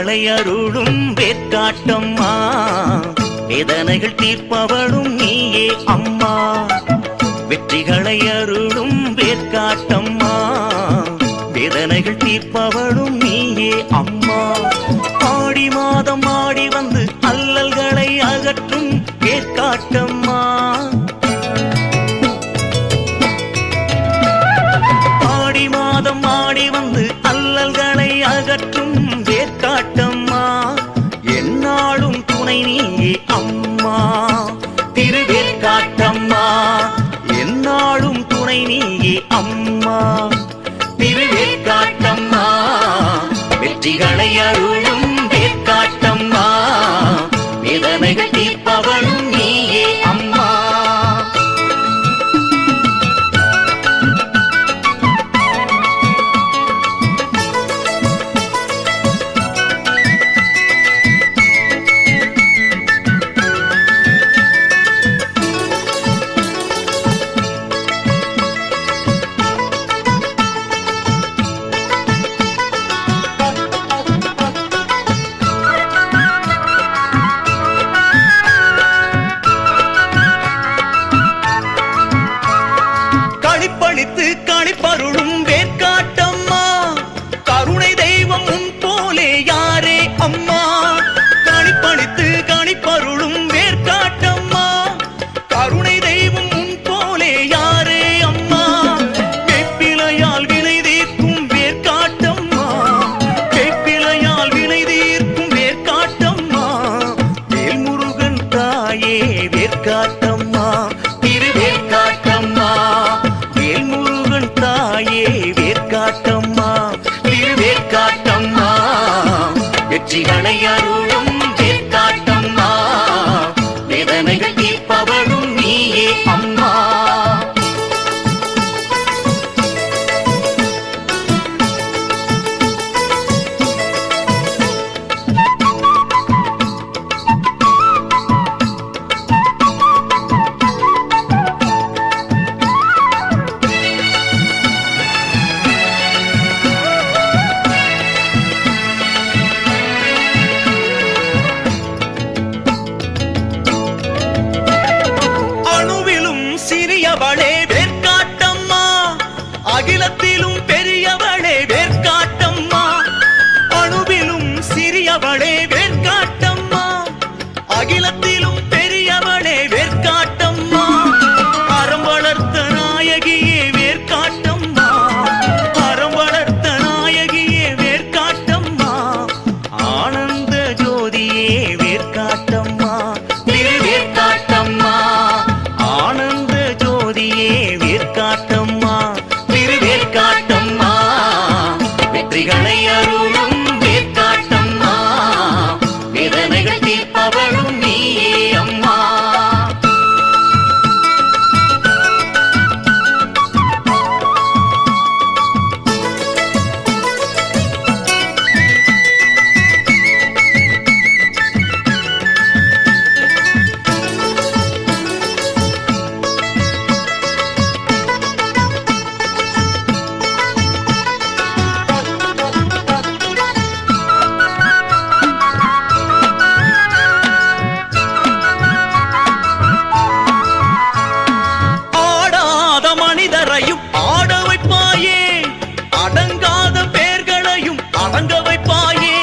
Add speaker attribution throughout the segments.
Speaker 1: வெற்றிகளை அருளும் வேற்காட்டம்மா, வேதனைகள் தீர்ப்பவளும் நீயே அம்மா. வெற்றிகளை அருளும் வேற்காட்டம்மா, வேதனைகள் தீர்ப்பவளும் நீயே அம்மா. ஆடி மாதம் ஆடி வந்து அல்லல்களை அகற்றும் வேற்காட்டம்மா. ஆடி மாதம் ஆடி வந்து அல்லல்களை அகற்றும் வேற்காட்டம்மா, என்னாலும் துணை நீயே அம்மா. திருவேற்காட்டம்மா, என்னாலும் துணை நீயே அம்மா. திருவேற்காட்டம்மா, வெற்றிகளை அருளும் வேற்காட்டம்மா, வேதனைகள் தீர்ப்பவளும் நீயே அம்மா. களிப்பருளும் வேற்காட்டம்மா, கருணை தெய்வம் உன் போலே யாரே அம்மா. களிப்பளித்து களிப்பருளும் வேற்காட்டம்மா, கருணை தெய்வம் உன் போலே யாரே அம்மா. வேப்பிலையால் வினை தீர்க்கும் வேற்காட்டம்மா, வேப்பிலையால் வினை தீர்க்கும் வேற்காட்டம்மா. வேல்முருகன் தாயே வேற்காட்டம்மா, திருவேற்காட்டம்மா. வேல்முருகன் தாயே வேற்காட்டம்மா, திருவேற்காட்டம்மா. வெற்றிகளை அருளும் வேற்காட்டம்மா, வேதனைகள் தீர்ப்பவளும் நீயே அம்மா. சிறியவளே வேற்காட்டம்மா, அகிலத்திலும் பெரியவளே வேற்காட்டம்மா. அணுவிலும் சிறியவளே வேற்காட்டம்மா, அகிலத்திலும் பெரியவளே வேற்காட்டம்மா. அறம் வளர்த்த நாயகியே வேற்காட்டம்மா, அறம் வளர்த்த நாயகியே வேற்காட்டம்மா. ஆனந்த ஜோதியே வேற்காட்டம்மா, திருவேற்காட்டம்மா. ஆனந்த ஜோதியே வேற்காட்டம்மா, திருவேற்காட்டம்மா. வெற்றிகளை அருளும் வேற்காட்டம்மா, வேதனைகள் தீர்ப்பவளும் நீயே அம்மா. ஆட வைப்பாயே, அடங்காத பேர்களையும் அடங்க வைப்பாயே.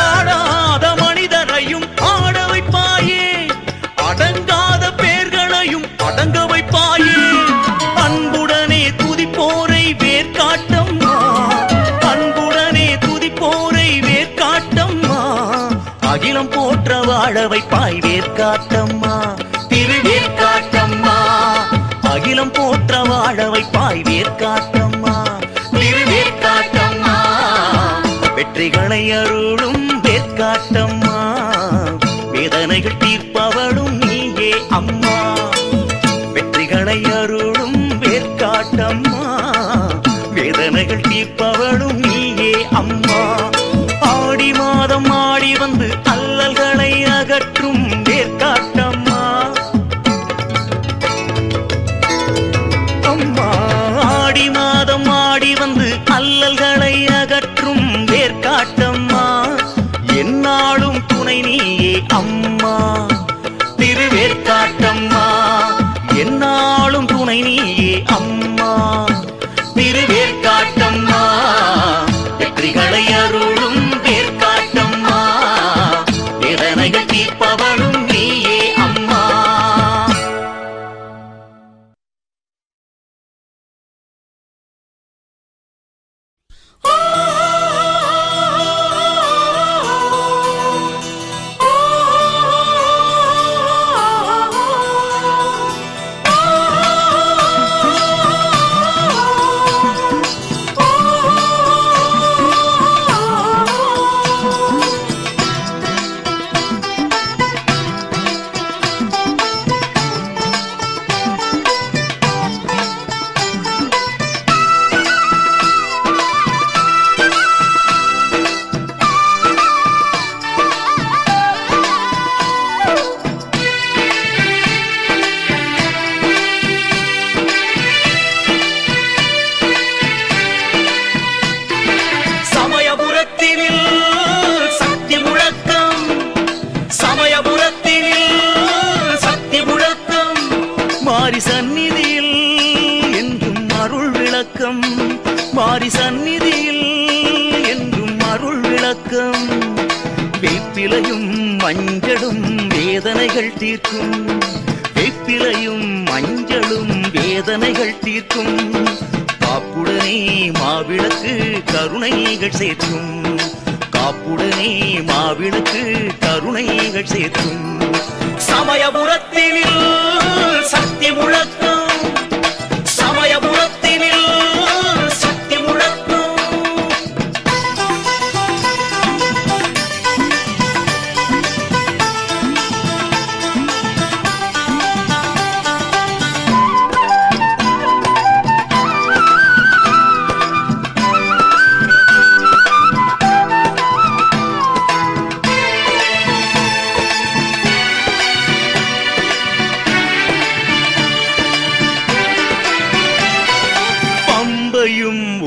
Speaker 1: ஆடாத மனிதரையும் ஆட வைப்பாயே, அடங்காத பேர்களையும் அடங்க வைப்பாயே. அன்புடனே துதிப்போரை வேற்காட்டம்மா, அன்புடனே துதிப்போரை வேற்காட்டம்மா. அகிலம் போற்ற வாழ வைப்பாய் வேற்காட்டம்மா, திருவேற்காட்டம்மா. அகிலம் போற்ற வாழ வைப்பாய் வேற்காட்டம்மா, திருவேற்காட்டம்மா. வெற்றிகளை அருளும் வேற்காட்டம்மா, வேதனைகள் தீர்ப்பவளும் நீயே அம்மா. வெற்றிகளை அருளும் வேற்காட்டம்மா, வேதனைகள் தீர்ப்பவளும் நீயே அம்மா. ஆடி மாதம் ஆடி வந்து அல்லல்களை அகற்றும் வேற்காட்டம்மா. அம்மா ஆடி மாதம் ஆடி வந்து அல்லல்களை அகற்றும் வேற்காட்டம்மா. வேப்பிலையும் மஞ்சளும் வேதனைகள் தீர்க்கும், வேப்பிலையும் மஞ்சளும் வேதனைகள் தீர்க்கும். காப்புடனே மாவிளக்கு கருணைகள் சேர்க்கும், காப்புடனே மாவிளக்கு கருணைகள் சேர்க்கும். சமயபுரத்தினில் சக்தி முழக்கம், சமயபுரத்தினில் சக்தி முழக்கம்.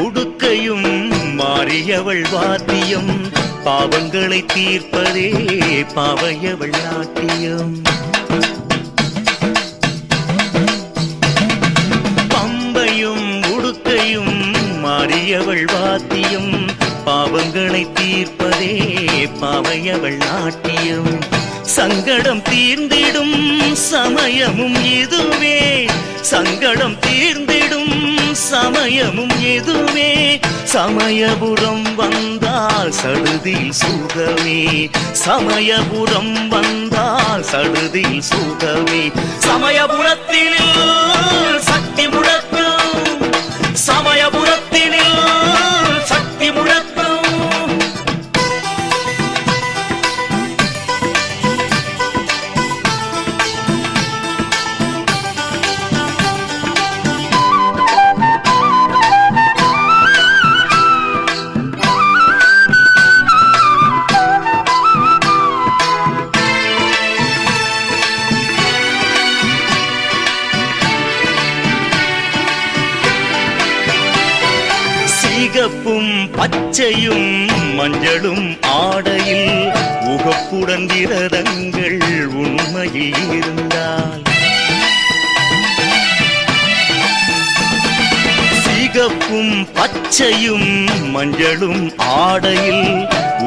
Speaker 1: உடுக்கையும் மாறியவள் வாத்தியம், பாவங்களை தீர்ப்பதே பாவையவள் நாட்டியம். பம்பையும் உடுக்கையும் மாறியவள் வாத்தியம், பாவங்களை தீர்ப்பதே பாவையவள் நாட்டியம். சங்கடம் தீர்ந்திடும் சமயமும் இதுவே, சங்கடம் தீர்ந்திடும் சமயமும் எதுவே. சமயபுரம் வந்தால் சடுதில் சுகமே, சமயபுரம் வந்தால் சடுதில் சுகமே. சமயபுரத்தினில் சக்தி முழக்கம், சமயபுரத்தினில் சக்தி முழக்கம். சிகப்பும் பச்சையும் மஞ்சளும் ஆடையில் உகப்புடன் விரதங்கள் உண்மையில் இருந்தால், சிகப்பும் பச்சையும் மஞ்சளும் ஆடையில்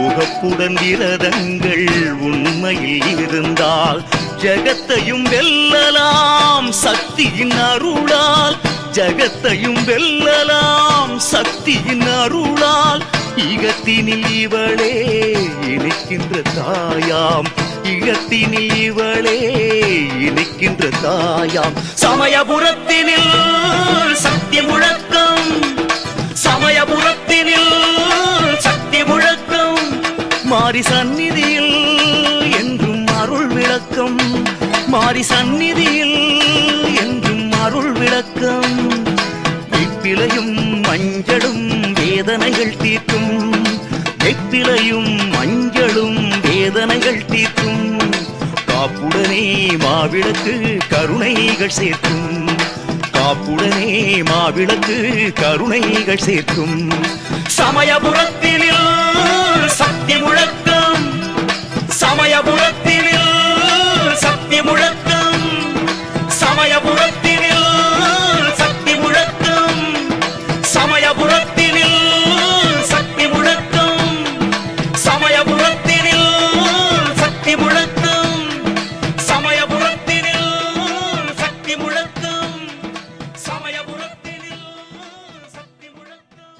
Speaker 1: உகப்புடன் விரதங்கள் உண்மையில் இருந்தால், ஜகத்தையும் வெல்லலாம் சக்தியின் அருளால், ஜகத்தையும் வெல்லலாம் சக்தியின் அருளால். இகத்தினில் இவளே இனிக்கின்ற தாயாம், இகத்தினில் இவளே இனிக்கின்ற தாயாம். சமயபுரத்தினில் சக்தி முழக்கம், சமயபுரத்தினில் சக்தி முழக்கம். மாரி சந்நிதியில் என்றும் அருள் விளக்கம், மாரி சந்நிதியில் என்றும் அருள் விளக்கம். வேப்பிலையும் மஞ்சளும் வேதனைகள் தீர்க்கும், வேப்பிலையும் மஞ்சளும் வேதனைகள் தீர்க்கும். காப்புடனே மாவிளக்கு கருணைகள் சேர்க்கும், காப்புடனே மாவிளக்கு கருணைகள் சேர்க்கும். சமயபுரத்தினில் சக்தி முழக்கம், சமயபுரத்தினில் சக்தி முழக்கம், சமயபுரத்தினில் சக்தி முழக்கம், சமயபுரத்தினில் சக்தி முழக்கம், சமயபுரத்தினில் சக்தி முழக்கம், சமயபுரத்தினில் சக்தி முழக்கம், சமயபுரத்தினில் சக்தி முழக்கம்.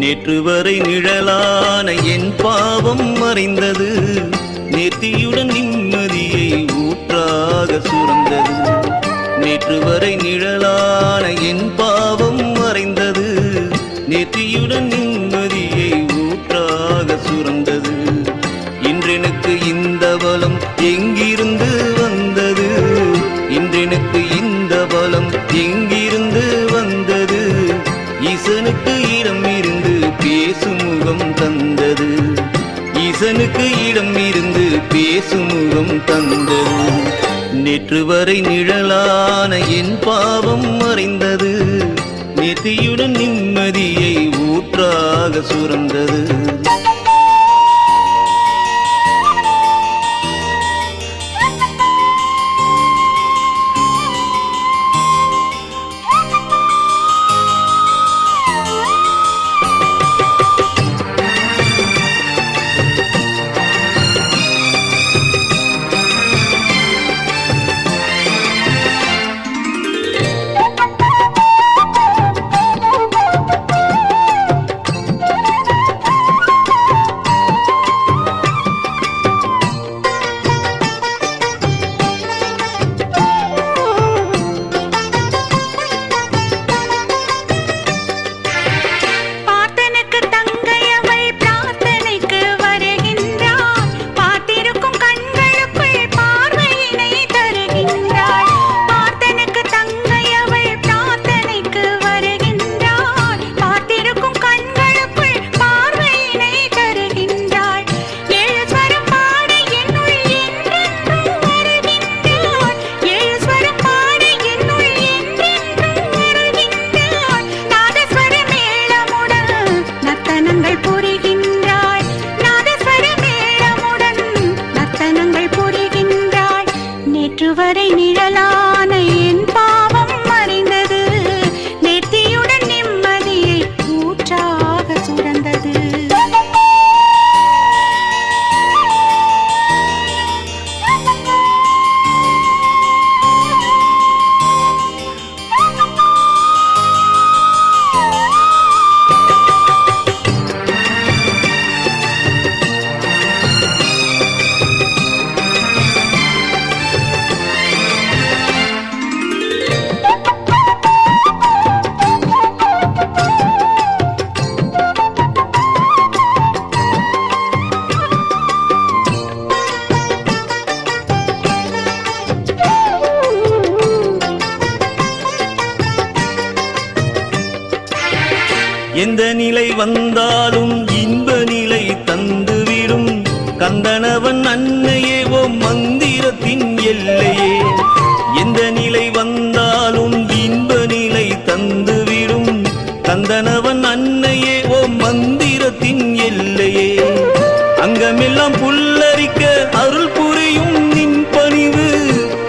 Speaker 1: நேற்று வரை நிழலான என் பாவம் மறைந்தது, நேர்த்தியுடன் நிம்மதியை ஊற்றாக சுரந்தது. நேற்று வரை நிழலான என் பாவம் மறைந்தது, நேர்த்தியுடன் நிம்மதியை ஊற்றாக சுரந்தது. இன்றெனக்கு இந்த பலம் எங்கிருந்து வந்தது? இன்றெனக்கு இந்த பலம் எங்கிருந்து வந்தது? ஈசனுக்கு இடம் இருந்து பேசும் முகம் தந்தது. ஈசனுக்கு இடம் இருந்து பேசும் முகம் தந்தது. நேற்று வரை நிழலான என் பாவம் மறைந்தது. நேர்த்தியுடன் நிம்மதியை ஊற்றாக சுரந்தது.
Speaker 2: வரை நிழலான என் பாவம் மறைந்தது. நேர்த்தியுடன் நிம்மதியை ஊற்றாக சுரந்தது.
Speaker 1: எந்த நிலை வந்தாலும் இன்ப நிலை தந்துவிடும் கந்தனவன் அன்னையே ஓ மந்திரத்தின் எல்லையே. எந்த நிலை வந்தாலும் இன்ப நிலை தந்துவிடும் கந்தனவன் அன்னையே ஓ மந்திரத்தின் எல்லையே. அங்கமெல்லாம் புல்லரிக்க அருள் புரியும் நின் பணிவு.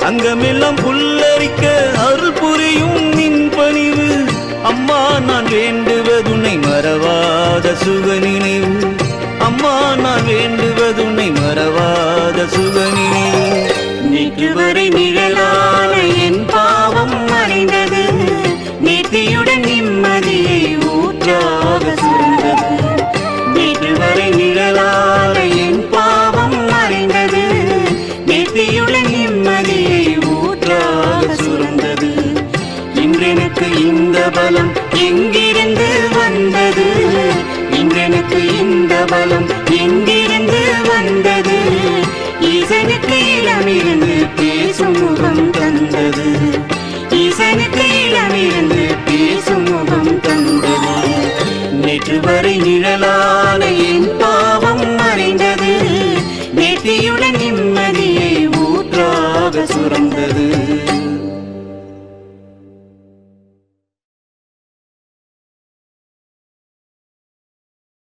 Speaker 1: அங்கமெல்லாம் புல்லரிக்க அருள் புரியும் நின் பணிவு. அம்மா நான் வேண்டுவதுன்னை மறவாத சுக நினைவு. அம்மா நான் வேண்டுவதுன்னை மறவாத சுக நினைவு.
Speaker 2: நேற்று வரை நிழலான என் பாவம் மறைந்தது. நேர்த்தியுடன் நிம்மதியை ஊற்றாக சுரந்தது.
Speaker 1: நேற்று வரை நிழலான என் பாவம் மறைந்தது. நேர்த்தியுடன் நிம்மதியை ஊற்றாக சுரந்தது. இன்றெனக்கு இந்த பலம் எங்கிருந்து வந்தது? இன்றெனக்கு இந்த பலம் எங்கிருந்து வந்தது? ஈசனுக்கு இடமிருந்து பேசும் முகம் தந்தது. ஈசனுக்கு இடமிருந்து பேசும் முகம் தந்தது. நேற்று வரை நிழலான என் பாவம் மறைந்தது. நேர்த்தியுடன் நிம்மதியை ஊற்றாக சுரந்தது.